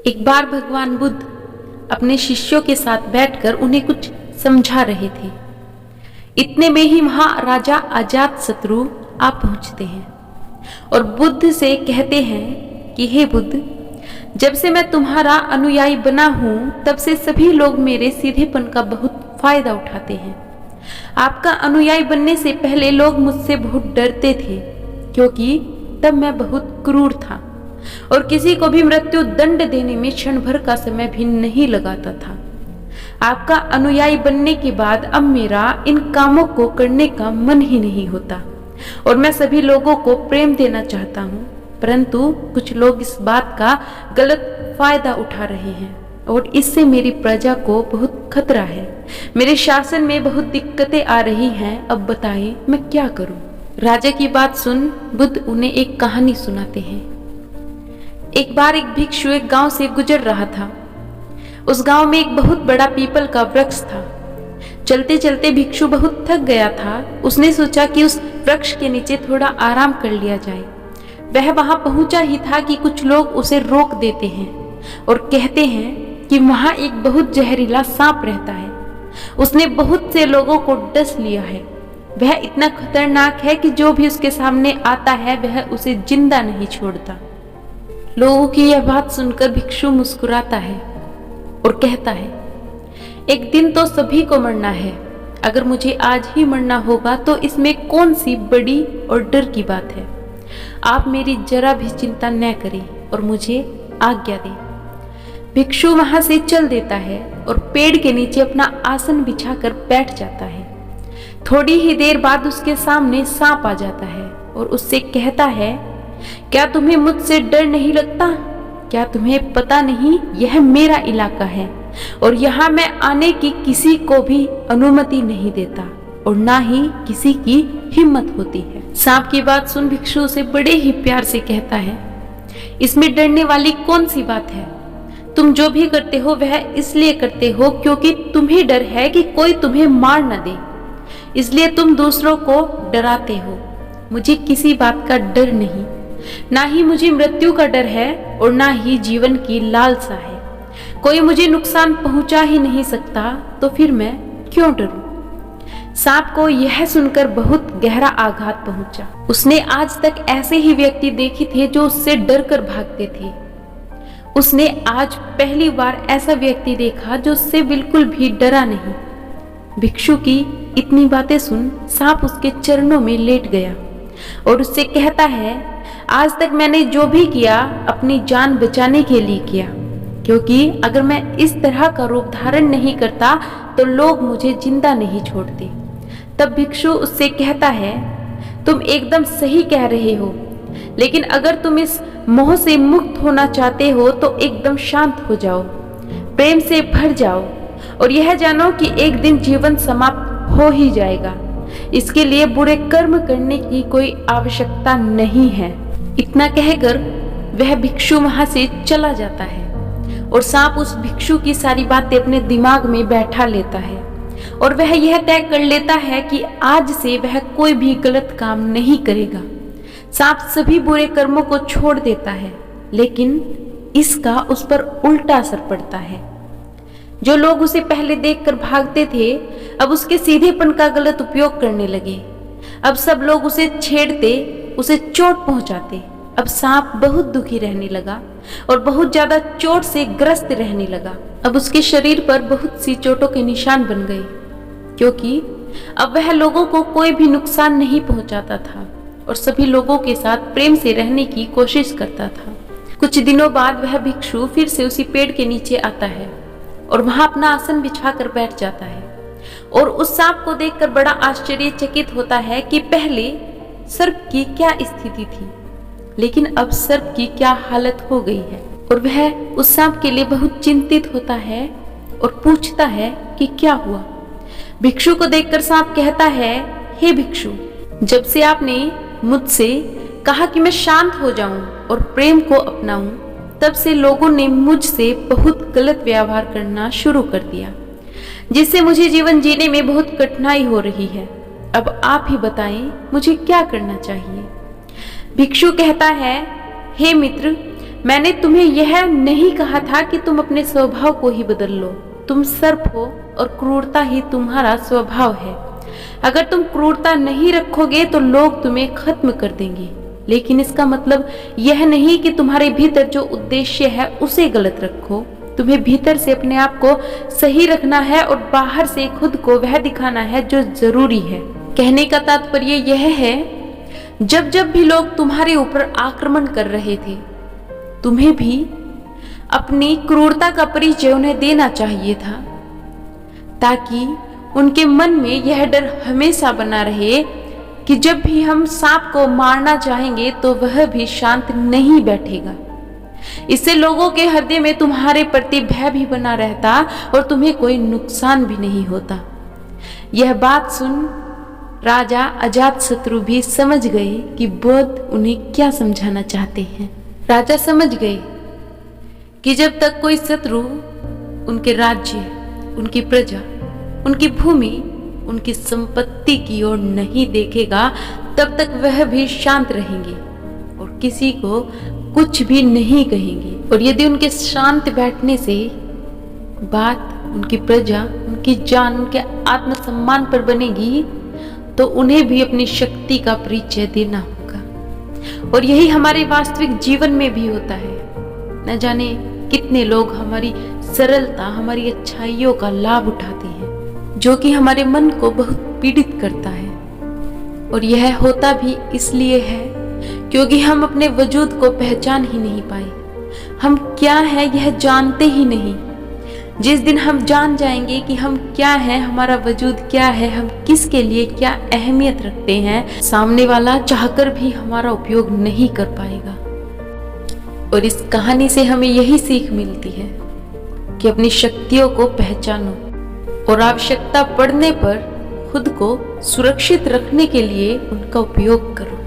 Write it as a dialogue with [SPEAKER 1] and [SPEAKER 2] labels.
[SPEAKER 1] एक बार भगवान बुद्ध अपने शिष्यों के साथ बैठकर उन्हें कुछ समझा रहे थे। इतने में ही वहां राजा अजातशत्रु आ पहुंचते हैं और बुद्ध से कहते हैं कि हे बुद्ध, जब से मैं तुम्हारा अनुयायी बना हूं तब से सभी लोग मेरे सीधेपन का बहुत फायदा उठाते हैं। आपका अनुयायी बनने से पहले लोग मुझसे बहुत डरते थे, क्योंकि तब मैं बहुत क्रूर था और किसी को भी मृत्यु दंड देने में क्षण भर का समय भी नहीं लगाता था। आपका अनुयायी बनने के बाद अब मेरा इन कामों को करने का मन ही नहीं होता और मैं सभी लोगों को प्रेम देना चाहता हूँ, परंतु कुछ लोग इस बात का गलत फायदा उठा रहे हैं और इससे मेरी प्रजा को बहुत खतरा है। मेरे शासन में बहुत दिक्कतें आ रही हैं। अब बताएं मैं क्या करूं? राजा की बात सुन बुद्ध उन्हें एक कहानी सुनाते हैं। एक बार एक भिक्षु एक गांव से गुजर रहा था। उस गांव में एक बहुत बड़ा पीपल का वृक्ष था। चलते चलते भिक्षु बहुत थक गया था। उसने सोचा कि उस वृक्ष के नीचे थोड़ा आराम कर लिया जाए। वह वहां पहुंचा ही था कि कुछ लोग उसे रोक देते हैं और कहते हैं कि वहां एक बहुत जहरीला सांप रहता है। उसने बहुत से लोगों को डस लिया है। वह इतना खतरनाक है कि जो भी उसके सामने आता है वह उसे जिंदा नहीं छोड़ता। लोगों की यह बात सुनकर भिक्षु मुस्कुराता है और कहता है, एक दिन तो सभी को मरना है। अगर मुझे आज ही मरना होगा तो इसमें कौन सी बड़ी और डर की बात है। आप मेरी जरा भी चिंता न करें और मुझे आज्ञा दें। भिक्षु वहां से चल देता है और पेड़ के नीचे अपना आसन बिछाकर बैठ जाता है। थोड़ी ही देर बाद उसके सामने सांप आ जाता है और उससे कहता है, क्या तुम्हें मुझसे डर नहीं लगता? क्या तुम्हें पता नहीं यह मेरा इलाका है और यहाँ मैं आने की किसी को भी अनुमति नहीं देता और ना ही किसी की हिम्मत होती है। सांप की बात सुन भिक्षु से बड़े ही प्यार से कहता है, इसमें डरने वाली कौन सी बात है? तुम जो भी करते हो वह इसलिए करते हो क्योंकि तुम्हें डर है कि कोई तुम्हें मार न दे, इसलिए तुम दूसरों को डराते हो। मुझे किसी बात का डर नहीं, ना ही मुझे मृत्यु का डर है और ना ही जीवन की लालसा है। कोई मुझे नुकसान पहुंचा ही नहीं सकता तो फिर मैं क्यों डरूं? सांप को यह सुनकर बहुत गहरा आघात पहुंचा। उसने आज तक ऐसे ही व्यक्ति देखे थे जो उससे डर कर भागते थे। उसने आज पहली बार ऐसा व्यक्ति देखा जो उससे बिल्कुल भी डरा नहीं। भिक्षु की इतनी बातें सुन सांप उसके चरणों में लेट गया और उससे कहता है, आज तक मैंने जो भी किया अपनी जान बचाने के लिए किया, क्योंकि अगर मैं इस तरह का रूप धारण नहीं करता तो लोग मुझे जिंदा नहीं छोड़ते। तब भिक्षु उससे कहता है, तुम एकदम सही कह रहे हो, लेकिन अगर तुम इस मोह से मुक्त होना चाहते हो तो एकदम शांत हो जाओ, प्रेम से भर जाओ और यह जानो कि एक दिन जीवन समाप्त हो ही जाएगा। इसके लिए बुरे कर्म करने की कोई आवश्यकता नहीं है। इतना कहकर वह भिक्षु वहां से चला जाता है और सांप उस भिक्षु की सारी बातें अपने दिमाग में बैठा लेता है और वह यह तय कर लेता है कि आज से वह कोई भी गलत काम नहीं करेगा। सांप सभी बुरे कर्मों को छोड़ देता है, लेकिन इसका उस पर उल्टा असर पड़ता है। जो लोग उसे पहले देखकर भागते थे अब उसके सीधेपन का गलत उपयोग करने लगे। अब सब लोग उसे छेड़ते, उसे चोट पहुंचाते। अब सांप बहुत दुखी रहने लगा और बहुत ज्यादा चोट से ग्रस्त रहने लगा। अब उसके शरीर पर बहुत सी चोटों के निशान बन गए, क्योंकि अब वह लोगों को कोई भी नुकसान नहीं पहुंचाता था और सभी लोगों के साथ प्रेम से रहने की कोशिश करता था। कुछ दिनों बाद वह भिक्षु फिर से उसी पेड़ के नीचे आता है और वहां अपना आसन बिछाकर बैठ जाता है और उस सांप को देखकर बड़ा आश्चर्यचकित होता है कि पहले सर्प की क्या स्थिति थी, लेकिन अब सर्प की क्या हालत हो गई है। और वह उस सांप के लिए बहुत चिंतित होता है और पूछता है कि क्या हुआ। भिक्षु को देखकर सांप कहता है, हे भिक्षु, जब से आपने मुझसे कहा कि मैं शांत हो जाऊं और प्रेम को अपनाऊं, तब से लोगों ने मुझसे बहुत गलत व्यवहार करना शुरू कर दिया, जिससे मुझे जीवन जीने में बहुत कठिनाई हो रही है। अब आप ही बताएं मुझे क्या करना चाहिए। भिक्षु कहता है, हे मित्र, मैंने तुम्हें यह नहीं कहा था कि तुम अपने स्वभाव को ही बदल लो। तुम सर्प हो और क्रूरता ही तुम्हारा स्वभाव है। अगर तुम क्रूरता नहीं रखोगे तो लोग तुम्हें खत्म कर देंगे, लेकिन इसका मतलब यह नहीं कि तुम्हारे भीतर जो उद्देश्य है उसे गलत रखो। तुम्हें भीतर से अपने आप को सही रखना है और बाहर से खुद को वह दिखाना है जो जरूरी है। कहने का तात्पर्य यह है, जब जब भी लोग तुम्हारे ऊपर आक्रमण कर रहे थे, तुम्हें भी अपनी क्रूरता का परिचय उन्हें देना चाहिए था, ताकि उनके मन में यह डर हमेशा बना रहे कि जब भी हम सांप को मारना चाहेंगे तो वह भी शांत नहीं बैठेगा। इससे लोगों के हृदय में तुम्हारे प्रति भय भी बना रहता और तुम्हें कोई नुकसान भी नहीं होता। यह बात सुन राजा अजातशत्रु भी समझ गए कि बुद्ध उन्हें क्या समझाना चाहते हैं। राजा समझ गए कि जब तक कोई शत्रु उनके राज्य, उनकी प्रजा, उनकी भूमि, उनकी संपत्ति की ओर नहीं देखेगा, तब तक वह भी शांत रहेंगे और किसी को कुछ भी नहीं कहेंगे। और यदि उनके शांत बैठने से बात उनकी प्रजा, उनकी जान, उनके आत्मसम्मान पर बनेगी, तो उन्हें भी अपनी शक्ति का परिचय देना होगा। और यही हमारे वास्तविक जीवन में भी होता है। न जाने कितने लोग हमारी सरलता, हमारी अच्छाइयों का लाभ उठाते हैं, जो कि हमारे मन को बहुत पीड़ित करता है। और यह होता भी इसलिए है क्योंकि हम अपने वजूद को पहचान ही नहीं पाए। हम क्या है यह जानते ही नहीं। जिस दिन हम जान जाएंगे कि हम क्या है, हमारा वजूद क्या है, हम किसके लिए क्या अहमियत रखते हैं, सामने वाला चाहकर भी हमारा उपयोग नहीं कर पाएगा। और इस कहानी से हमें यही सीख मिलती है कि अपनी शक्तियों को पहचानो और आवश्यकता पड़ने पर खुद को सुरक्षित रखने के लिए उनका उपयोग करो।